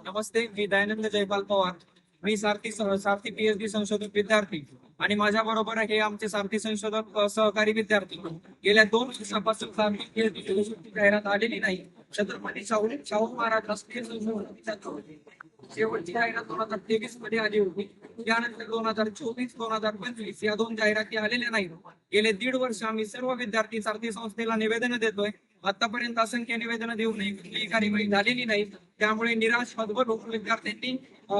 नमस्ते, मी दयानंद जयपाल पवार. मी सारथी PhD संशोधक विद्यार्थी आणि माझ्या बरोबर हे आमचे सारथी संशोधक सहकारी विद्यार्थी. गेल्या 2 वर्षापासून सारथी PhD फेलोशिपची जाहिरात आलेली नाही. छत्रपती शाहू महाराज राष्ट्रीय संशोधन विद्यापीठ शेवटची जाहिरात 2023 मध्ये आली होती. त्यानंतर 2024-2025 या 2 जाहिराती आलेल्या नाहीत. गेले 1.5 वर्ष आम्ही सर्व विद्यार्थी सारथी संस्थेला निवेदन देतोय. आतापर्यंत असंख्य निवेदनं देऊनही कुठलीही कार्यवाही झालेली नाही. त्यामुळे निराश हतबल होऊन विद्यार्थ्यांनी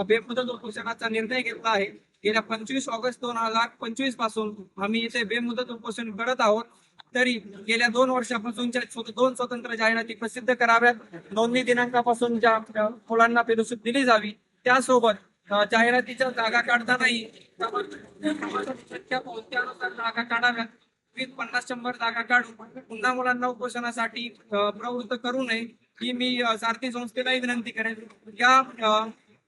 बेमुदत उपोषणाचा निर्णय घेतला आहे. गेल्या 25 ऑगस्ट 2025 पासून आम्ही इथे बेमुदत उपोषण करत आहोत. तरी गेल्या 2 वर्षापासूनच्या 2 स्वतंत्र जाहिराती प्रसिद्ध कराव्यात. नोंदणी दिनांकापासून ज्या मुलांना फेलोशिप दिली जावी, त्यासोबत जाहिरातीच्या जागा काढतानाही संख्या पाहून त्यानुसार जागा काढाव्यात. 50-100 जागा काढून पुन्हा मुलांना उपोषणासाठी प्रवृत्त करू नये ही मी सारथी संस्थेलाही विनंती करेन.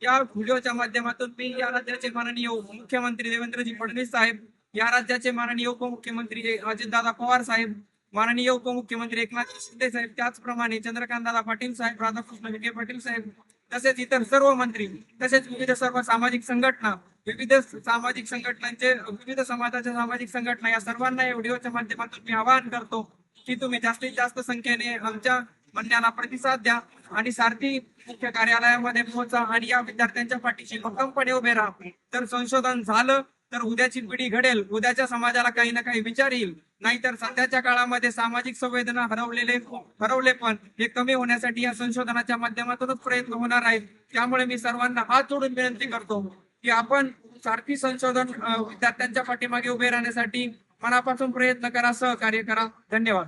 या व्हिडिओच्या माध्यमातून मी या राज्याचे माननीय मुख्यमंत्री देवेंद्रजी फडणवीस साहेब, या राज्याचे माननीय उपमुख्यमंत्री अजितदादा पवार साहेब, माननीय उपमुख्यमंत्री एकनाथ शिंदे साहेब, त्याचप्रमाणे चंद्रकांतदादा पाटील साहेब, राधाकृष्ण विखे पाटील साहेब, तसेच इतर सर्व मंत्री, तसेच विविध सर्व सामाजिक संघटना, विविध विविध समाजाच्या सामाजिक संघटना, या सर्वांना या व्हिडिओच्या माध्यमातून मी आवाहन करतो की तुम्ही जास्तीत जास्त संख्येने आमच्या म्हणण्याला प्रतिसाद द्या आणि सारथी मुख्य कार्यालयामध्ये पोहोचा आणि या विद्यार्थ्यांच्या पाठीशी भक्कमपणे उभे राहा. तर संशोधन झालं तर उद्याची पिढी घडेल, उद्याच्या समाजाला काही ना काही विचार येईल. नाहीतर सध्याच्या काळामध्ये सामाजिक संवेदना हरवले पण हे कमी होण्यासाठी या संशोधनाच्या माध्यमातूनच प्रयत्न होणार आहेत. त्यामुळे मी सर्वांना हात जोडून विनंती करतो की आपण सारथी संशोधन विद्यार्थ्यांच्या पाठीमागे उभे राहण्यासाठी मनापासून प्रयत्न करा, सहकार्य करा. धन्यवाद.